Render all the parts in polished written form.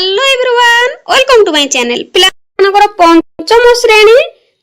Hello everyone welcome to my channel पिलानकर पंचम श्रेणी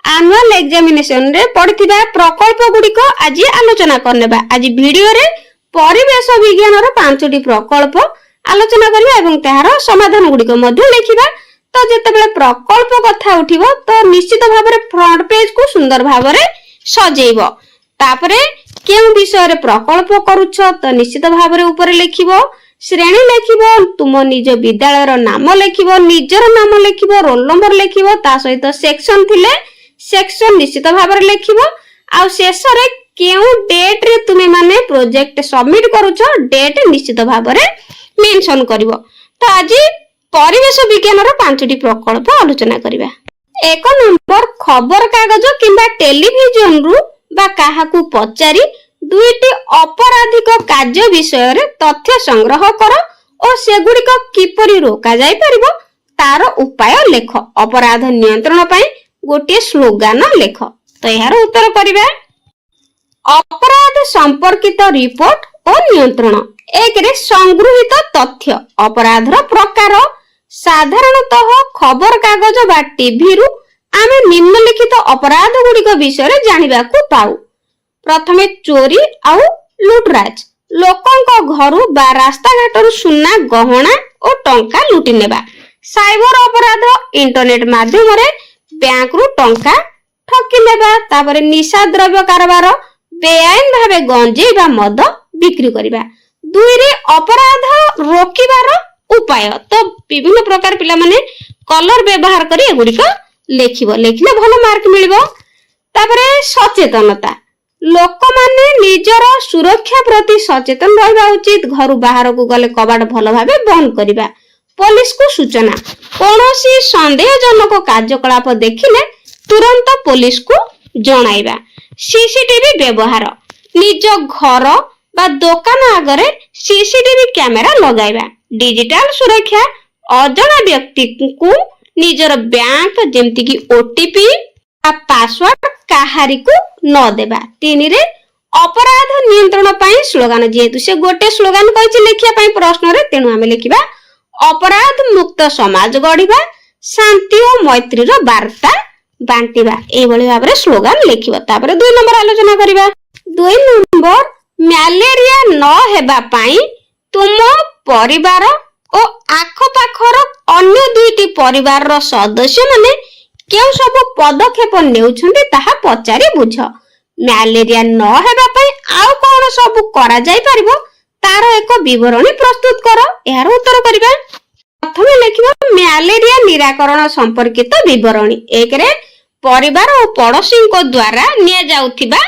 एनुअल एग्जामिनेशन रे पढ़िथिबा प्रकल्प गुडिक आज आलोचना करनेबा। आज वीडियो रे परिवेश विज्ञान रो 5टी प्रकल्प आलोचना करबा एवं तार समाधान गुडिक मध्ये लिखिबा। तो जेतेबेले प्रकल्प कथा उठिबो तो निश्चित भाबरे फ्रंट पेज को सुंदर भाबरे सजेइबो। तापरे केउ विषय रे प्रकल्प करूछ तो निश्चित भाबरे ऊपर लिखिबो, श्रेणी लिखिबो, तुम निज विद्यालय नाम लिखिबो, निजर नाम लिखिबो, रोल नंबर लिखिबो, ता सहित सेक्शन थिले सेक्शन निश्चित भाबरे लिखिबो। आ शेष रे केउ डेट रे तुमे माने प्रोजेक्ट सबमिट करूछ डेट निश्चित भाबरे मेंशन करिवो। तो आज परिवेश विज्ञान रो 5टी प्रकल्प आलोचना करिबा। 1 नंबर खबर कागज किबा टेलीविजन रु बा काहाकू पचारी दुईटी अपराधिक कार्य विषय रे तथ्य संग्रह कर और सेगुड़िक किपरि रोका जाय परिबो तार उपाय लेख। अपराध नियंत्रण पई गोटे स्लोगान लेख। तो यार उत्तर करिबा। अपराध संपर्कित रिपोर्ट और नियंत्रण। एक रे संग्रहित तथ्य अपराधर प्रकार साधारणतः खबर कागज बा टीवी रु आमे निम्नलिखित अपराध गुड़िक विषय रे जानिबा को पाऊ। प्रथमे चोरी आउ लुटराज, लोकंको घरु बा रास्ता घाटरु सुना गहना और टंका लुटी नेबा। साइबर अपराध इंटरनेट माध्यम रे बैंक रु टंका ठकी नेबा। तापरे निशा द्रव्य कारबार बेआईन भाबे गंजे बा मद बिक्री करिबा। दुई रे अपराध रोकिबार उपाय। तो विभिन्न प्रकार पिला माने कलर व्यवहार करी एगुड़िक लेखिबो, लेखिले भलो मार्क मिलिबो। तापरे सचेतनता, लोक माने निजर सुरक्षा प्रति सचेतन रहबा उचित। घर बाहर को गले कबाट भलो भाबे बंद करिबा। पुलिस को सूचना, कोनोसी संदेहजनक कार्यकलाप देखिले तुरंत पुलिस को जणाइबा। सीसीटीवी व्यवहार, निज घर बा दुकान आगरे सीसीटीवी कैमेरा लगाइबा। डिजिटल सुरक्षा, अजଣା व्यक्ति को निजर बैंक जेमति कि ओटीपी आ पासवर्ड काहारी को न देबा। 3 रे अपराध नियंत्रण पई स्लोगान, जेतु से गोटे स्लोगान कहछि लिखिया पई प्रश्न रे, तेनु हमें लिखिबा अपराध मुक्त समाज गढ़िबा, शांति और मैत्री रो वार्ता बांटिबा। ए भली भाबरे स्लोगान लिखिबा। तापर 2 नंबर आलोचना करिबा। 2 नंबर मलेरिया न हेबा पई तुम परिवार और आखपाखर अन्य 2टी परिवार रो सदस्य माने केउ सब पदक्षेप नेउछन्ती ताहा पचारि बुझ। मलेरिया न हेबा पई आउ कोन सब करा जाय परिबो तार एक विवरणी प्रस्तुत कर। यार उत्तर करिबा। प्रथमे लिखिबा मलेरिया निराकरण संपर्कित विवरणी। 1 रे परिवार और पड़ोसी को द्वारा निया जाउथिबा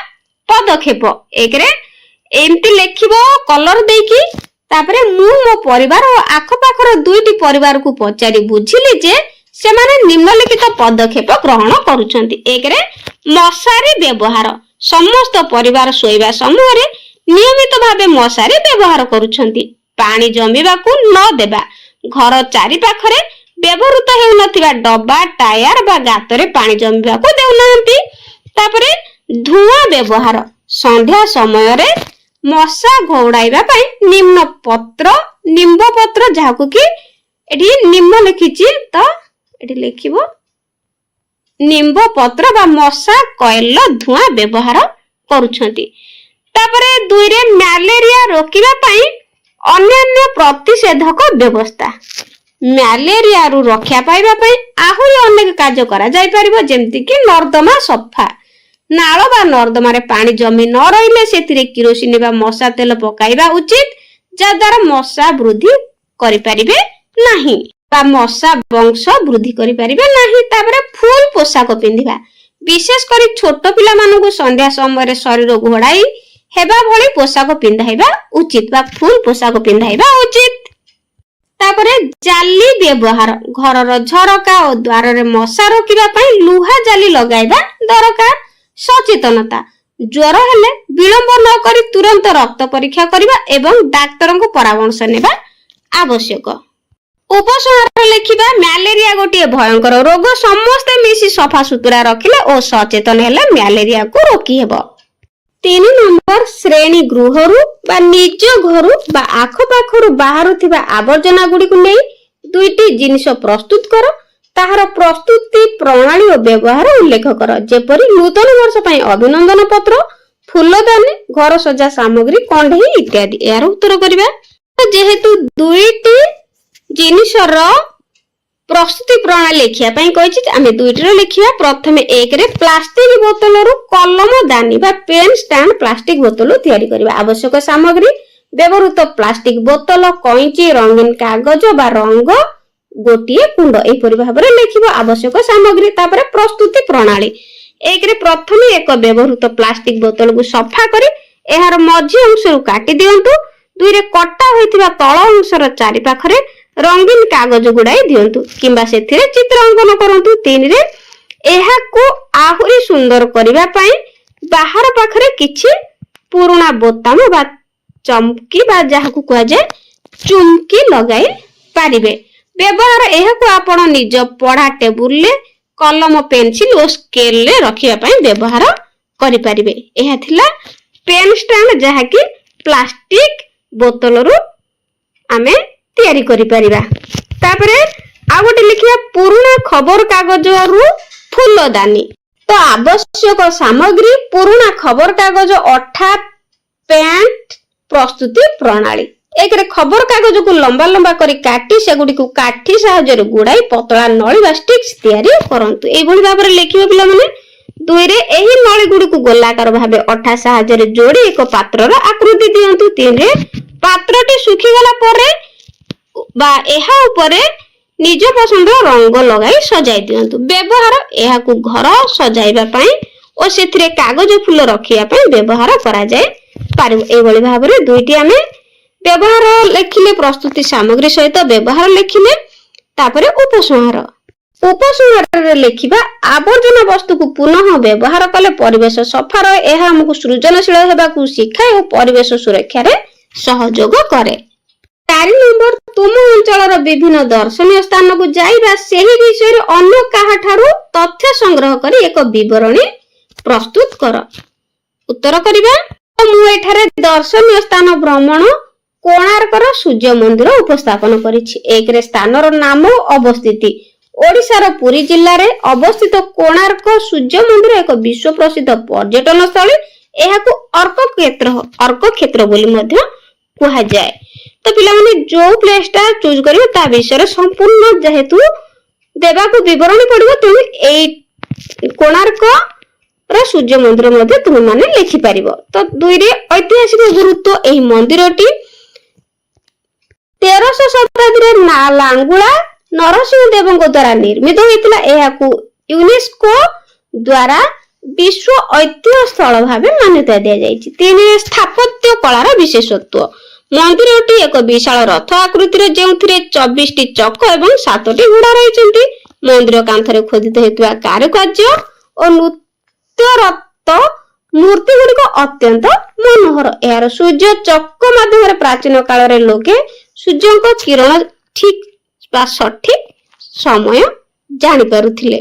पदक्षेप। 1 रे एमती लिखिबो कलर देकी। तापरे मु मो परिवार और आखपाखर 2टी परिवार को पचारि बुझिली जे सेमाने निम्नलिखित पदक्षेप ग्रहण करूछन्ती। 1 रे मशारी व्यवहार, समस्त परिवार सोइबा समय रे नियमित भाबे मशारी व्यवहार करूछन्ती। पानी जमीबा को न देबा, घर चारि पाखरे व्यवहृत हेउ नथिबा डब्बा टायर बा गातरे पानी जमीबा को देउनांती। तापरे धुआं व्यवहार, संध्या समय रे मशा घोड़ाइबा पई निम्न पत्र निम्ब पत्र जाहाकु कि एठी निम्न लिखिछि तो एठी लिखिबो निम्ब पत्र बा मशा कॉइल धुआं व्यवहार करूछंती। तापरे 2 रे मलेरिया रोकिबा पई अन्य प्रतिषेधक व्यवस्था। मलेरिया रु रक्षा पाइबा पई आहुरी अनेक कार्य करा जाय परिबो, जेमति कि नर्दमा सफा, नाଳ बा नर्दमा रे पानी जमी न रहिले सेतिरे किरोसिन बा मशा तेल पकाइबा उचित, जा द्वारा मशा वृद्धि करि परिबे नाही बा मशा वंश वृद्धि करि परिबे नाही। तापरे फुल पोशाक पिंधिबा, विशेष करी छोट पिला मानकु संध्या समय रे शरीर घोड़ाई हेबा भली पोशाक पिंधाइबा उचित बा फुल पोशाक पिंधाइबा उचित। तापरे जाली व्यवहार, घरर झरका और द्वार रे मशा रोकिबा पई लुहा जाली लगाइबा दरकार। सचेतनता, ज्वर हेले विलंब न करी तुरंत रक्त परीक्षा करिबा एवं डाक्टर को परामर्श नेबा आवश्यक। उपसंहार लिखिबा मलेरिया गोटे भयंकर रोग, समस्त मिसी सफा सुतुरा रखिले और सचेतन हेले मलेरिया को रोकी हेबो। 3 नंबर श्रेणी गृहरु बा निज घरु बा आखपाखरु बाहरु थिबा आवर्जना गुडी को नै 2टी जिनिस प्रस्तुत कर ताहार प्रस्तुति प्रणाली और व्यवहार उल्लेख कर जेपरी नूतन वर्ष पई अभिनंदन पत्र फूलदानी घर सजा सामग्री कंढई इत्यादि। यार उत्तर करिबा जेहेतु दुईटी जिनिसर प्रस्तुति प्रणाली लिखिया पई कहिछि आमे दुईटर लिखिया। प्रथमे एक रे प्लास्टिक बोतल रु कलम दानी बा पेन स्टैंड प्लास्टिक बोतल तैयारी करिबा। आवश्यक सामग्री व्यवहृत प्लास्टिक बोतल कैंची रंगीन कागज बा रंग गोटिए कुंड एपरि भाबरे लिखिबा आवश्यक सामग्री। तापर प्रस्तुति प्रणाली एक रे प्रथमे एक व्यवहृत प्लास्टिक बोतल को सफा करी एहार मझी अंश रु काटी दियंतु। दुई रे कटा होइतिबा तळ अंशर चारि पाखरे रंगीन कागज गुड़ाई दियंतु किंबा सेथिरे चित्र अंकन करंतु। तीन रे एहाकु आहुरी सुंदर करिबा पई बाहर पाखरे किछि पुराना बोताम बा चमकी बा जाहाकु कुआ जाय चुमकी लगाई पारिबे। व्यवहार एहाकु आपण निज पढ़ा टेबुल ले कलम पेंसिल और स्केल ले रखिया पई व्यवहार करि पारिबे। एहा थिला पेन स्टैंड जहाकि प्लास्टिक बोतल रु आमे तैयारी करि परिबा। तापरे आ गोटे लिखिया पुराना खबर कागज रु फूलदानी। तो आवश्यक सामग्री पुराना खबर कागज अठा पेंट प्रस्तुति प्रणाली। एक रे खबर कागज को लंबा लंबा करी काटी से गुडी को काठी सहायता रे गुडाई पतला नळी बा स्टिक्स तैयारी करंतु। एई भली भाबरे लेखिबो पिला माने। दुई रे एही नळी गुडी को गोलाकार भाबे अठा सहायता रे जोडी एक पात्रर आकृति दियंतु। तीन रे पात्रटी सुखी गला परे बा एहा उपरे निज पसंद रंग लगाई सजाई दियंतु। व्यवहार एहा को घर सजाइबा पई ओ सेथिरे कागज फूल रखिया पई व्यवहार करा जाय पारिबो। एई भली भाबरे दुईटी आमे व्यवहार लेखिले प्रस्तुति सामग्री सहित व्यवहार लेखिले। तापरे उपसंहार उपसंहार रे लेखिबा आवर्जन वस्तु को पुनः व्यवहार कले परिवेश सफा रहे। एहा हमकु सृजनशील हेबा को शिखाए और परिवेश सुरक्षा रे सहयोग करे। 4 नंबर तुम अंचल विभिन्न दर्शनीय स्थान को जाइबा सेही विषय रे अन्य काहा ठारू तथ्य संग्रह करी एक विवरणी प्रस्तुत कर। उत्तर करिबा मु एठारे दर्शनीय स्थान भ्रमण कोणार्कर सूर्य मंदिर उपस्थापन करिछि। एक रे स्थानर नाम अवस्थिति ओडिशार पुरी जिल्ला रे अवस्थित कोणार्क सूर्य मंदिर एक विश्व प्रसिद्ध पर्यटन स्थली। एहाकु अर्क क्षेत्र बोली मध्य कुहा जाय। तो पिला माने जो प्लेस टा चूज करियो ता विषय संपूर्ण जेहेतु देबा को विवरणी पड़िबो तुम एई कोणार्क रा सूर्य मंदिर मध्ये तुम माने लिखि परिबो। तो दुई रे ऐतिहासिक गुरुत्व एही मंदिरटी 1300 शताब्दी रे लांगुला नरसिंह देवଙ୍କ द्वारा निर्मित होइतिला। एहाकु यूनेस्को द्वारा विश्व ऐतिह्य स्थल भाबे मान्यता दिया जायछि। तीन स्थापत्य कलार विशेषत्व मंदिरटी एक विशाल रथ आकृतिर जेउथिरे 24 टी चक एवं 7 टी घोड़ा रहिसंती। मंदिर कांथरे खोदित हेतुआ कारुकार्य और नृत्यरत मूर्ति गुड़िक अत्यंत मनोहर। यार सूर्य चक माध्यम प्राचीन काल रे लोके सूर्य किरण ठीक सठिक समय जानि पारुथिले।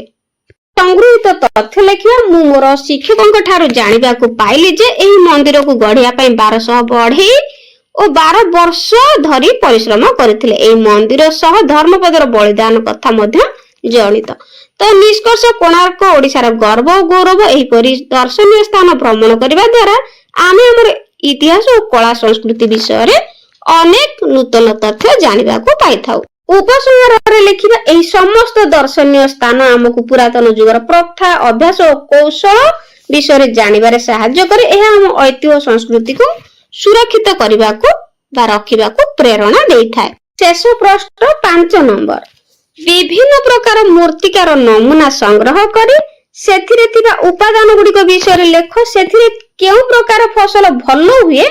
संगृहित तथ्य लेखिया मु मोर शिक्षकों ठारू जानिबा को पाइली जे एही मंदिर को गढ़िया पई 1200 बढ़ई और 12 वर्ष धरी परिश्रम करथिले। एही मंदिर सह धर्मपदर बलिदान कथा मध्य जड़ित। तो निष्कर्ष कोणार्क ओडिशार गर्व और गौरव। एही परि दर्शनीय स्थान भ्रमण करिबा द्वारा आमे हमर इतिहास और कला संस्कृति विषय रे अनेक नूतन तथ्य जानिबा को पाइथाउ। उपसंहार रे लिखिबा एही समस्त दर्शनीय स्थान हमकु पुरातन युगर प्रथा अभ्यास और कौशल विषय रे जानिबारे सहायता करे। एहा हम ऐतिह्य संस्कृति को सुरक्षित करबा को बा रखिबा को प्रेरणा देइथाय। शेष प्रश्न 5 नंबर विभिन्न प्रकार मूर्तिकार नमूना संग्रह करी सेथिरे थिबा उपादान गुडी को विषय रे लेख। सेथिरे केउ प्रकार फसल भलो हुए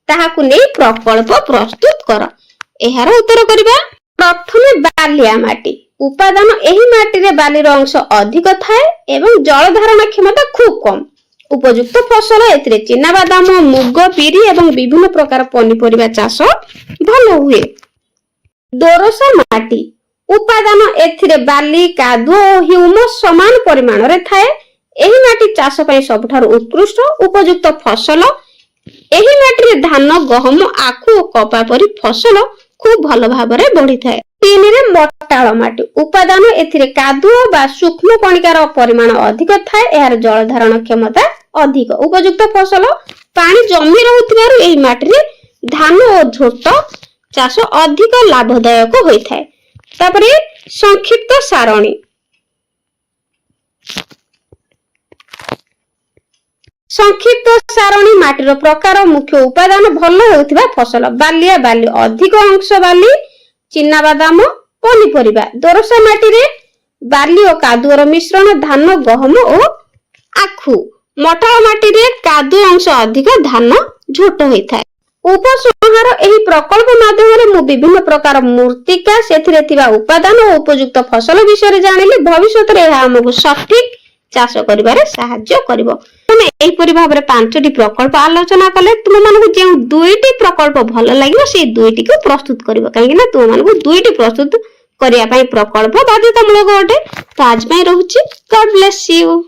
ताहाकु नै प्रकल्प प्रस्तुत कर। एहार उत्तर करिबा प्रथमे बालिया माटी उपादान एही माटी रे बाली रो अंश अधिक थाए एवं जल धारण क्षमता खूब कम। उपयुक्त फसल एथिरे चिना बादाम मुग बिरी एवं विभिन्न प्रकार पनिपरिबा चाष भलो हुए। दोरसा माटी उपादान एथिरे बाली कादुओ और ह्यूमस समान परिमाण रे थाए। एही माटी चाष पई सबठार उत्कृष्ट उपयुक्त फसल। एही माटी रे धान गहम आखु और कपा परि फसल खूब भल भाव में बढ़ी थाए। 3 रे मटाल माटी उपादान एथिरे कादुओ बा सूक्ष्म कणिकार परिमाण अधिक थाए। यार जल धारण क्षमता अधिक। उपयुक्त फसल पानी जमी रहुथिबारु एही माटी रे धान और झोट चाष अधिक लाभदायक होता है। तापरे संक्षिप्त सारणी माटीर प्रकार मुख्य उपादान भल होउथिबा फसल बालिया बाली अधिक अंश बाली चिन्ना बादाम पनीपरिबा। दोरसा माटी रे बाली और कादुअर मिश्रण धान गहम और आखु। मटाळ माटी रे कादु अंश अधिक धान झोट होता है। उपसंहार एही प्रकल्प माध्यम मु विभिन्न प्रकार मूर्तिका सेथिरे थिबा उपादान और उपयुक्त फसल विषय जानिले भविष्य रे हमकु सठिक चाष करिबारे सहाय्य करिवो। तमे एही परि भाबरे 5टी प्रकल्प आलोचना कले तुम मानकु जे 2टी प्रकल्प भल लागिवो से 2टी को प्रस्तुत करिवो। काहे ना तुम मानकु 2टी प्रस्तुत करिया पई प्रकल्प बाध्यतामूलक अटे। तो आज पई रहूची। God bless you.